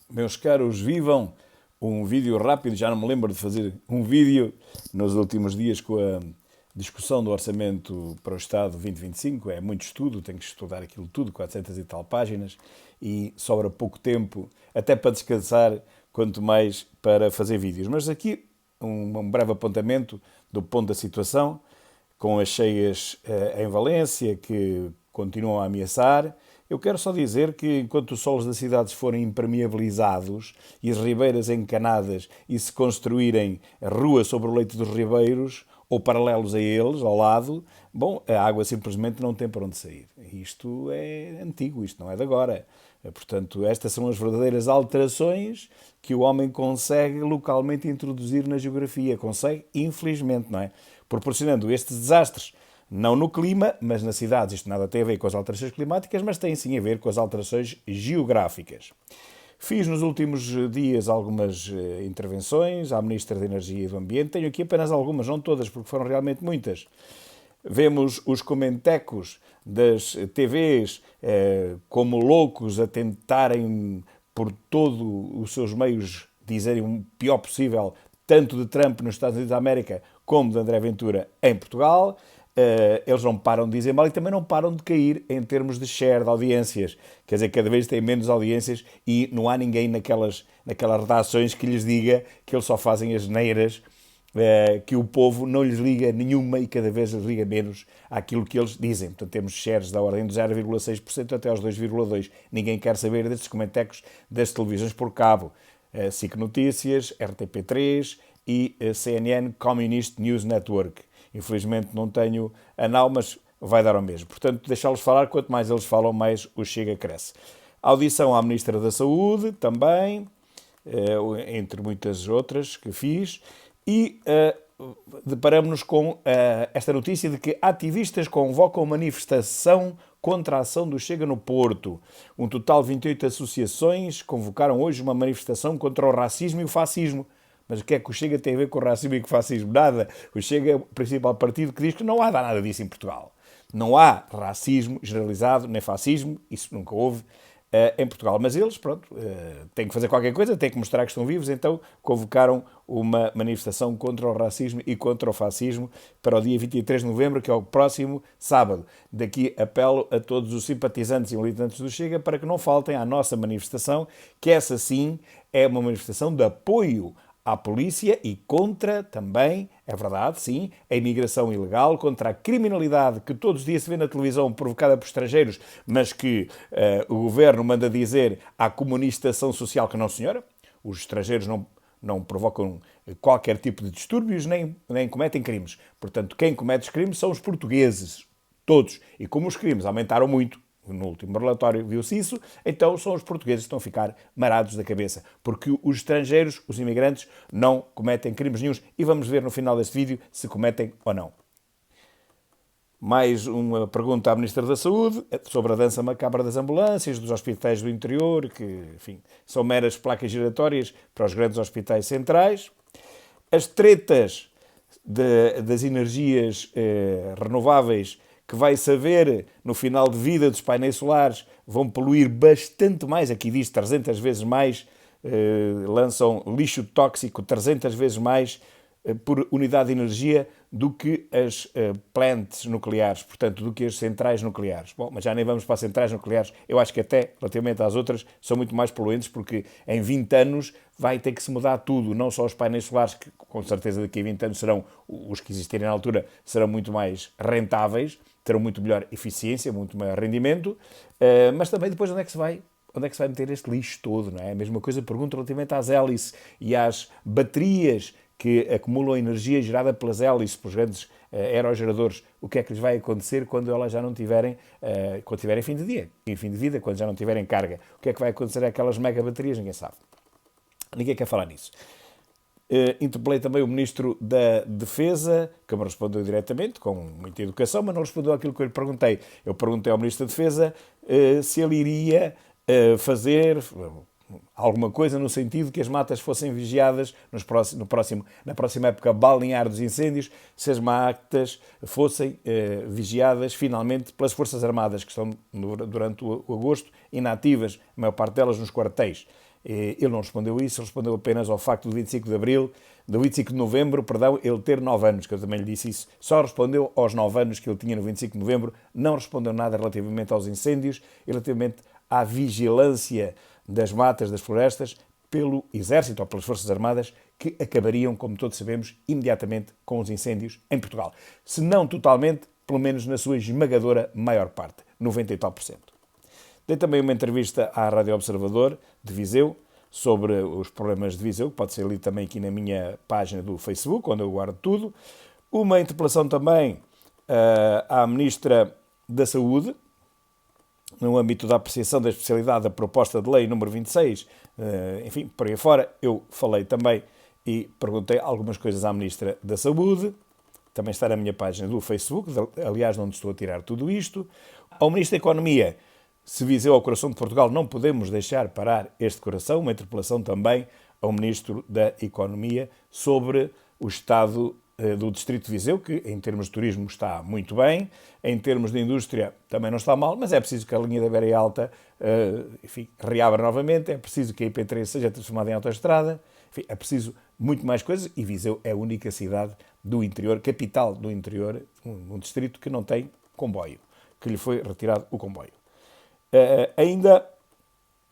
Meus caros, vivam um vídeo rápido. Já não me lembro de fazer um vídeo nos últimos dias com a discussão do orçamento para o Estado 2025. É muito estudo, tenho que estudar aquilo tudo, 400 e tal páginas, e sobra pouco tempo, até para descansar, quanto mais para fazer vídeos. Mas aqui um breve apontamento do ponto da situação, com as cheias em Valência, que continuam a ameaçar. Eu quero só dizer que enquanto os solos das cidades forem impermeabilizados e as ribeiras encanadas e se construírem ruas sobre o leito dos ribeiros ou paralelos a eles, ao lado, bom, a água simplesmente não tem para onde sair. Isto é antigo, isto não é de agora. Portanto, estas são as verdadeiras alterações que o homem consegue localmente introduzir na geografia. Consegue, infelizmente, não é? Proporcionando estes desastres, não no clima, mas nas cidades. Isto nada tem a ver com as alterações climáticas, mas tem sim a ver com as alterações geográficas. Fiz nos últimos dias algumas intervenções à Ministra da Energia e do Ambiente. Tenho aqui apenas algumas, não todas, porque foram realmente muitas. Vemos os comentecos das TVs como loucos a tentarem, por todos os seus meios, dizerem o pior possível, tanto de Trump nos Estados Unidos da América como de André Ventura em Portugal. Eles não param de dizer mal e também não param de cair em termos de share de audiências. Quer dizer, cada vez têm menos audiências e não há ninguém naquelas redações que lhes diga que eles só fazem as neiras, que o povo não lhes liga nenhuma e cada vez lhes liga menos àquilo que eles dizem. Portanto, temos shares da ordem de 0,6% até aos 2,2%. Ninguém quer saber destes comentecos das televisões por cabo. SIC Notícias, RTP3 e CNN Communist News Network. Infelizmente não tenho anal, mas vai dar ao mesmo. Portanto, deixá-los falar, quanto mais eles falam, mais o Chega cresce. Audição à Ministra da Saúde, também, entre muitas outras que fiz, e deparamos-nos com esta notícia de que ativistas convocam manifestação contra a ação do Chega no Porto. Um total de 28 associações convocaram hoje uma manifestação contra o racismo e o fascismo. Mas o que é que o Chega tem a ver com o racismo e com o fascismo? Nada. O Chega é o principal partido que diz que não há nada disso em Portugal. Não há racismo generalizado, nem fascismo, isso nunca houve em Portugal. Mas eles, pronto, têm que fazer qualquer coisa, têm que mostrar que estão vivos, então convocaram uma manifestação contra o racismo e contra o fascismo para o dia 23 de novembro, que é o próximo sábado. Daqui apelo a todos os simpatizantes e militantes do Chega para que não faltem à nossa manifestação, que essa sim é uma manifestação de apoio à polícia e contra também, é verdade, sim, a imigração ilegal, contra a criminalidade que todos os dias se vê na televisão provocada por estrangeiros, mas que o governo manda dizer à comunistação social que não, senhora, os estrangeiros não provocam qualquer tipo de distúrbios, nem cometem crimes. Portanto, quem comete os crimes são os portugueses, todos. E como os crimes aumentaram muito, no último relatório viu-se isso, então são os portugueses que estão a ficar marados da cabeça, porque os estrangeiros, os imigrantes, não cometem crimes nenhuns e vamos ver no final deste vídeo se cometem ou não. Mais uma pergunta à Ministra da Saúde sobre a dança macabra das ambulâncias, dos hospitais do interior, que, enfim, são meras placas giratórias para os grandes hospitais centrais. As tretas das energias renováveis, que vai saber, no final de vida dos painéis solares, vão poluir bastante mais, aqui diz 300 vezes mais, lançam lixo tóxico 300 vezes mais por unidade de energia do que as plants nucleares, portanto, do que as centrais nucleares. Bom, mas já nem vamos para as centrais nucleares, eu acho que até, relativamente às outras, são muito mais poluentes, porque em 20 anos vai ter que se mudar tudo, não só os painéis solares, que com certeza daqui a 20 anos serão, os que existirem na altura, serão muito mais rentáveis, terão muito melhor eficiência, muito maior rendimento, mas também depois onde é que se vai meter este lixo todo, não é? A mesma coisa pergunto relativamente às hélices e às baterias que acumulam energia gerada pelas hélices, pelos grandes aerogeradores. O que é que lhes vai acontecer quando elas já não tiverem, quando tiverem fim de dia, em fim de vida, quando já não tiverem carga? O que é que vai acontecer àquelas mega baterias? Ninguém sabe. Ninguém quer falar nisso. Interpelei também o Ministro da Defesa, que me respondeu diretamente, com muita educação, mas não respondeu àquilo que eu lhe perguntei. Eu perguntei ao Ministro da Defesa se ele iria fazer alguma coisa no sentido que as matas fossem vigiadas na próxima época balnear dos incêndios, se as matas fossem vigiadas finalmente pelas Forças Armadas, que estão durante o agosto inativas, a maior parte delas nos quartéis. Ele não respondeu isso, respondeu apenas ao facto do 25 de Abril, do 25 de Novembro, perdão, ele ter 9 anos, que eu também lhe disse isso. Só respondeu aos 9 anos que ele tinha no 25 de Novembro, não respondeu nada relativamente aos incêndios, relativamente à vigilância das matas, das florestas, pelo Exército ou pelas Forças Armadas, que acabariam, como todos sabemos, imediatamente com os incêndios em Portugal. Se não totalmente, pelo menos na sua esmagadora maior parte, 90 e tal por cento. Dei também uma entrevista à Rádio Observador de Viseu sobre os problemas de Viseu, que pode ser lido também aqui na minha página do Facebook, onde eu guardo tudo. Uma interpelação também à Ministra da Saúde, no âmbito da apreciação da especialidade da proposta de lei número 26, enfim, por aí fora, eu falei também e perguntei algumas coisas à Ministra da Saúde, também está na minha página do Facebook, aliás, onde estou a tirar tudo isto. Ao Ministro da Economia, se Viseu ao coração de Portugal, não podemos deixar parar este coração, uma interpelação também ao Ministro da Economia sobre o estado do Distrito de Viseu, que em termos de turismo está muito bem, em termos de indústria também não está mal, mas é preciso que a linha da Beira Alta enfim, reabra novamente, é preciso que a IP3 seja transformada em autoestrada, enfim, é preciso muito mais coisas, e Viseu é a única cidade do interior, capital do interior, um distrito que não tem comboio, que lhe foi retirado o comboio. Ainda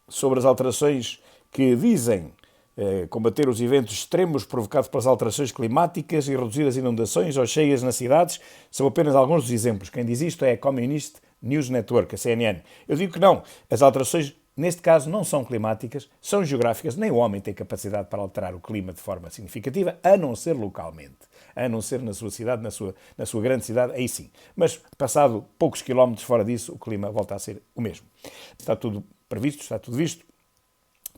sobre as alterações que dizem combater os eventos extremos provocados pelas alterações climáticas e reduzir as inundações ou cheias nas cidades, são apenas alguns dos exemplos. Quem diz isto é a Communist News Network, a CNN. Eu digo que não. As alterações, neste caso, não são climáticas, são geográficas. Nem o homem tem capacidade para alterar o clima de forma significativa, a não ser localmente. A não ser na sua cidade, na sua grande cidade, aí sim. Mas, passado poucos quilómetros fora disso, o clima volta a ser o mesmo. Está tudo previsto, está tudo visto.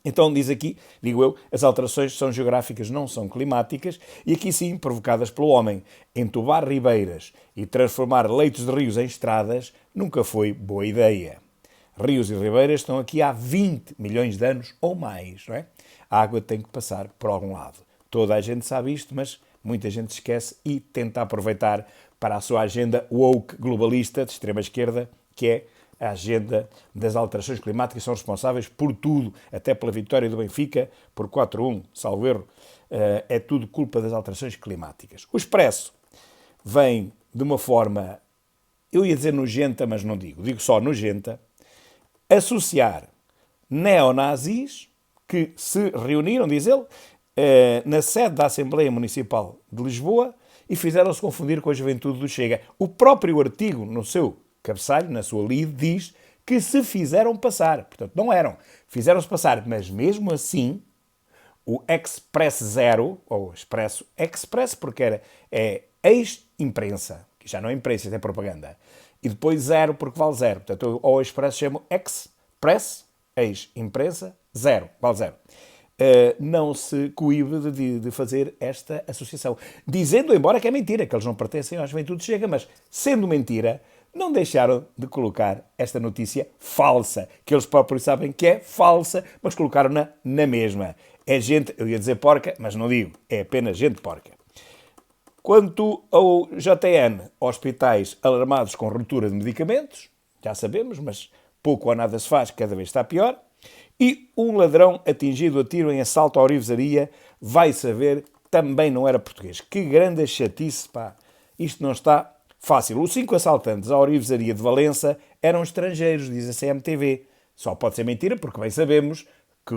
Então, diz aqui, digo eu, as alterações são geográficas, não são climáticas, e aqui sim, provocadas pelo homem. Entubar ribeiras e transformar leitos de rios em estradas nunca foi boa ideia. Rios e ribeiras estão aqui há 20 milhões de anos ou mais, não é? A água tem que passar por algum lado. Toda a gente sabe isto, mas muita gente esquece e tenta aproveitar para a sua agenda woke globalista de extrema-esquerda, que é a agenda das alterações climáticas, são responsáveis por tudo, até pela vitória do Benfica, por 4-1, salvo erro, é tudo culpa das alterações climáticas. O Expresso vem de uma forma, eu ia dizer nojenta, mas não digo só nojenta, associar neonazis que se reuniram, diz ele, na sede da Assembleia Municipal de Lisboa e fizeram-se confundir com a juventude do Chega. O próprio artigo, no seu cabeçalho, na sua lead, diz que se fizeram passar. Portanto, não eram. Fizeram-se passar. Mas mesmo assim, o Express Zero, ou Expresso Express, porque é ex-imprensa, que já não é imprensa, é propaganda, e depois zero, porque vale zero. Portanto, ao Expresso chamo Express, ex-imprensa, zero, vale zero. Não se coíbe de fazer esta associação. Dizendo, embora que é mentira, que eles não pertencem à juventude Chega, mas sendo mentira, não deixaram de colocar esta notícia falsa, que eles próprios sabem que é falsa, mas colocaram-na na mesma. É gente, eu ia dizer porca, mas não digo, é apenas gente porca. Quanto ao JN, hospitais alarmados com ruptura de medicamentos, já sabemos, mas pouco ou nada se faz, cada vez está pior. E um ladrão atingido a tiro em assalto à orivesaria, vai saber, também não era português. Que grande chatice, pá. Isto não está fácil. Os 5 assaltantes à orivesaria de Valença eram estrangeiros, diz a CMTV. Só pode ser mentira, porque bem sabemos que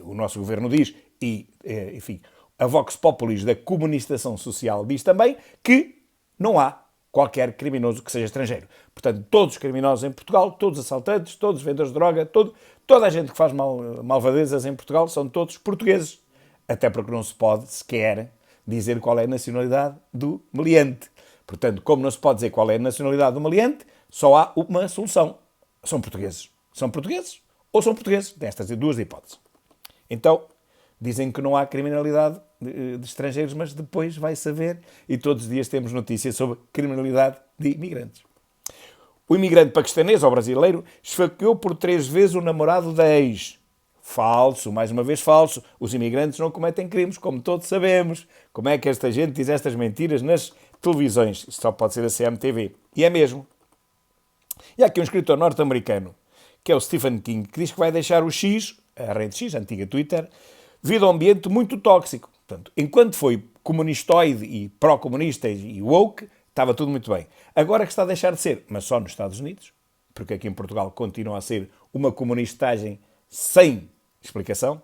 o nosso governo diz, e, enfim, a Vox Populis da comunistação social diz também, que não há qualquer criminoso que seja estrangeiro. Portanto, todos os criminosos em Portugal, todos os assaltantes, todos os vendedores de droga, toda a gente que faz malvadezas em Portugal são todos portugueses. Até porque não se pode sequer dizer qual é a nacionalidade do meliante. Portanto, como não se pode dizer qual é a nacionalidade do meliante, só há uma solução. São portugueses. São portugueses ou são portugueses. Destas duas hipóteses. Então, dizem que não há criminalidade de estrangeiros, mas depois vai saber, e todos os dias temos notícias sobre criminalidade de imigrantes. O imigrante paquistanês, ou brasileiro, esfaqueou por 3 vezes o namorado da ex. Falso, mais uma vez falso. Os imigrantes não cometem crimes, como todos sabemos. Como é que esta gente diz estas mentiras nas televisões? Isto só pode ser a CMTV. E é mesmo. E há aqui um escritor norte-americano, que é o Stephen King, que diz que vai deixar o X, a rede X, a antiga Twitter, devido a um ambiente muito tóxico. Portanto, enquanto foi comunistoide e pró-comunista e woke, estava tudo muito bem. Agora que está a deixar de ser, mas só nos Estados Unidos, porque aqui em Portugal continua a ser uma comunistagem sem explicação,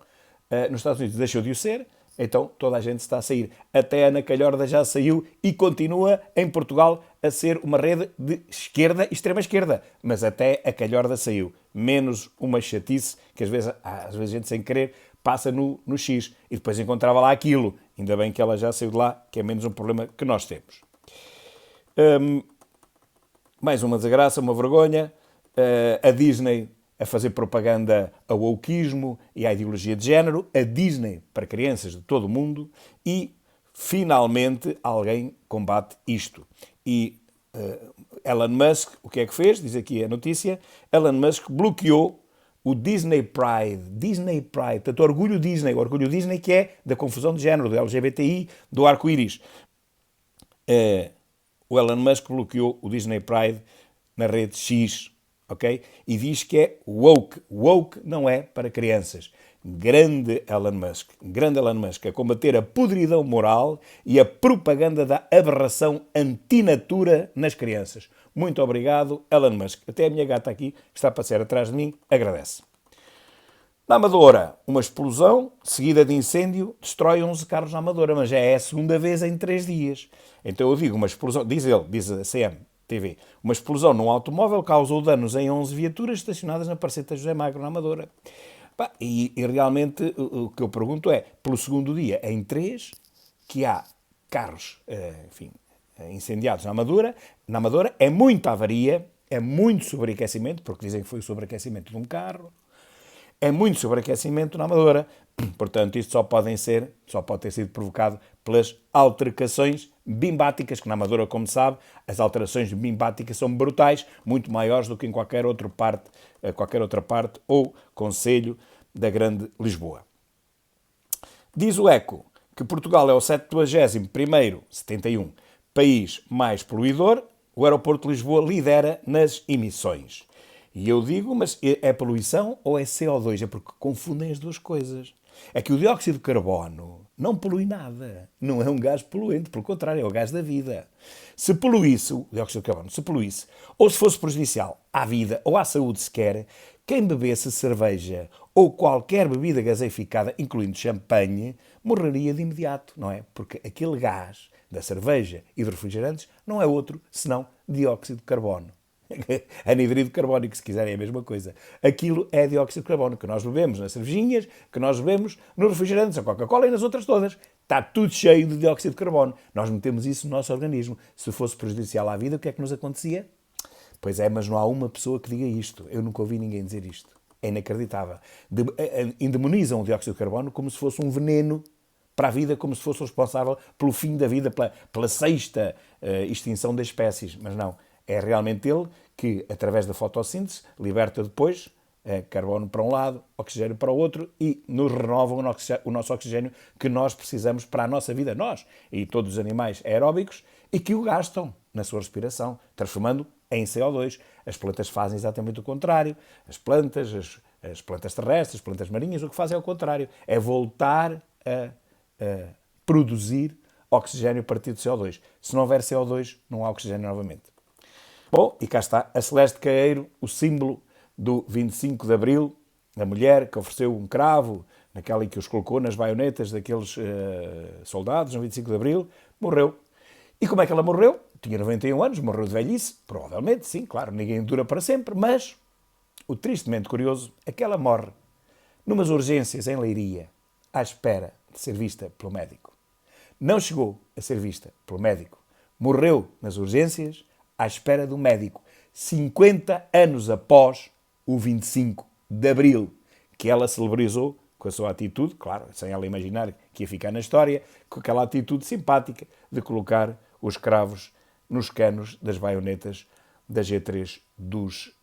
nos Estados Unidos deixou de o ser, então toda a gente está a sair. Até a Ana Calhorda já saiu e continua em Portugal a ser uma rede de esquerda e extrema-esquerda. Mas até a Calhorda saiu. Menos uma chatice que às vezes a gente sem querer passa no X e depois encontrava lá aquilo. Ainda bem que ela já saiu de lá, que é menos um problema que nós temos. Mais uma desgraça, uma vergonha. A Disney a fazer propaganda ao wokeismo e à ideologia de género, a Disney para crianças de todo o mundo e, finalmente, alguém combate isto. E Elon Musk, o que é que fez? Diz aqui a notícia, Elon Musk bloqueou o Disney Pride. Disney Pride, portanto, orgulho Disney que é da confusão de género, do LGBTI, do arco-íris. O Elon Musk bloqueou o Disney Pride na rede X, ok? E diz que é woke. Woke não é para crianças. Grande Elon Musk, a combater a podridão moral e a propaganda da aberração antinatura nas crianças. Muito obrigado, Elon Musk. Até a minha gata aqui, que está a passear atrás de mim, agradece. Na Amadora, uma explosão seguida de incêndio destrói 11 carros na Amadora, mas já é a segunda vez em 3 dias. Então eu digo, uma explosão, diz a CMTV, uma explosão num automóvel causou danos em 11 viaturas estacionadas na Parceta José Magro, na Amadora. E realmente o que eu pergunto é, pelo segundo dia em 3, que há carros, incendiados na Amadora, é muita avaria, é muito sobreaquecimento, porque dizem que foi o sobreaquecimento de um carro, é muito sobreaquecimento na Amadora, portanto isto só pode ter sido provocado pelas altercações bimbáticas, que na Amadora, como sabe, as alterações bimbáticas são brutais, muito maiores do que em qualquer outra parte ou concelho da Grande Lisboa. Diz o ECO que Portugal é o 71º, 71, país mais poluidor, o aeroporto de Lisboa lidera nas emissões. E eu digo, mas é poluição ou é CO2? É porque confundem as duas coisas. É que o dióxido de carbono não polui nada. Não é um gás poluente, pelo contrário, é o gás da vida. Se poluísse, o dióxido de carbono, ou se fosse prejudicial à vida ou à saúde sequer, quem bebesse cerveja ou qualquer bebida gaseificada, incluindo champanhe, morreria de imediato, não é? Porque aquele gás da cerveja e dos refrigerantes não é outro senão dióxido de carbono. Anidrido carbónico, se quiserem, é a mesma coisa. Aquilo é dióxido de carbono que nós bebemos nas cervejinhas, que nós bebemos nos refrigerantes, na Coca-Cola e nas outras todas. Está tudo cheio de dióxido de carbono. Nós metemos isso no nosso organismo. Se fosse prejudicial à vida, o que é que nos acontecia? Pois é, mas não há uma pessoa que diga isto. Eu nunca ouvi ninguém dizer isto. É inacreditável. Endemonizam o dióxido de carbono como se fosse um veneno para a vida, como se fosse responsável pelo fim da vida, pela sexta extinção das espécies. Mas não. É realmente ele que, através da fotossíntese, liberta depois carbono para um lado, oxigênio para o outro e nos renova o nosso oxigênio que nós precisamos para a nossa vida, nós e todos os animais aeróbicos, e que o gastam na sua respiração, transformando em CO2. As plantas fazem exatamente o contrário. As plantas terrestres, as plantas marinhas, o que fazem é o contrário. É voltar a produzir oxigênio a partir de CO2. Se não houver CO2, não há oxigênio novamente. Bom, e cá está a Celeste Caeiro, o símbolo do 25 de Abril, a mulher que ofereceu um cravo, naquela em que os colocou nas baionetas daqueles soldados, no 25 de Abril, morreu. E como é que ela morreu? Tinha 91 anos, morreu de velhice, provavelmente, sim, claro, ninguém dura para sempre, mas o tristemente curioso é que ela morre numas urgências em Leiria, à espera de ser vista pelo médico. Não chegou a ser vista pelo médico, morreu nas urgências, à espera do médico, 50 anos após o 25 de Abril, que ela celebrizou com a sua atitude, claro, sem ela imaginar que ia ficar na história, com aquela atitude simpática de colocar os cravos nos canos das baionetas da G3 dos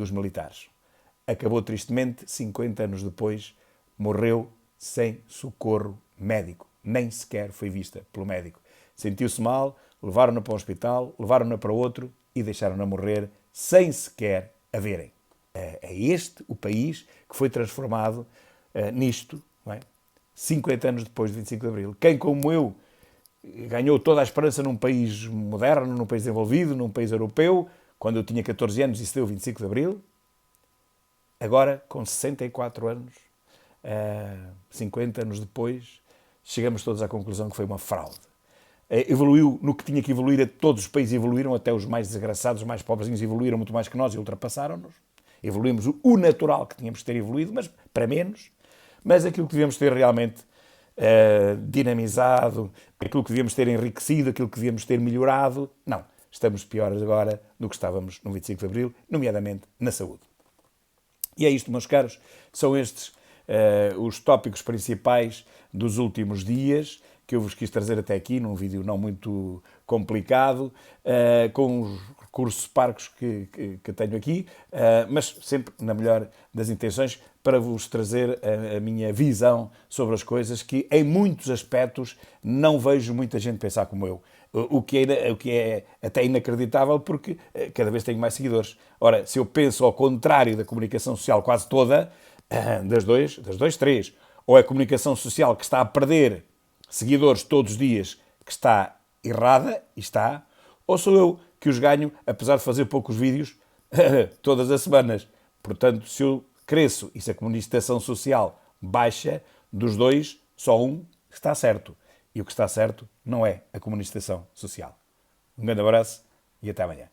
militares. Acabou tristemente, 50 anos depois, morreu sem socorro médico, nem sequer foi vista pelo médico. Sentiu-se mal, levaram-na para um hospital, levaram-na para outro e deixaram-na morrer sem sequer a verem. É este o país que foi transformado nisto, não é? 50 anos depois de 25 de Abril. Quem, como eu, ganhou toda a esperança num país moderno, num país desenvolvido, num país europeu, quando eu tinha 14 anos e se deu 25 de Abril, agora, com 64 anos, 50 anos depois, chegamos todos à conclusão que foi uma fraude. Evoluiu no que tinha que evoluir, todos os países evoluíram, até os mais desgraçados, os mais pobrezinhos evoluíram muito mais que nós e ultrapassaram-nos. Evoluímos o natural que tínhamos de ter evoluído, mas para menos. Mas aquilo que devíamos ter realmente dinamizado, aquilo que devíamos ter enriquecido, aquilo que devíamos ter melhorado, não. Estamos piores agora do que estávamos no 25 de Abril, nomeadamente na saúde. E é isto, meus caros, são estes os tópicos principais dos últimos dias que eu vos quis trazer até aqui, num vídeo não muito complicado, com os recursos parcos que tenho aqui, mas sempre na melhor das intenções, para vos trazer a minha visão sobre as coisas, que em muitos aspectos não vejo muita gente pensar como eu. O que é até inacreditável, porque cada vez tenho mais seguidores. Ora, se eu penso ao contrário da comunicação social quase toda, três, ou é a comunicação social que está a perder seguidores todos os dias, que está errada, e está, ou sou eu que os ganho, apesar de fazer poucos vídeos, todas as semanas. Portanto, se eu cresço e se a comunicação social baixa, dos dois, só um está certo. E o que está certo não é a comunicação social. Um grande abraço e até amanhã.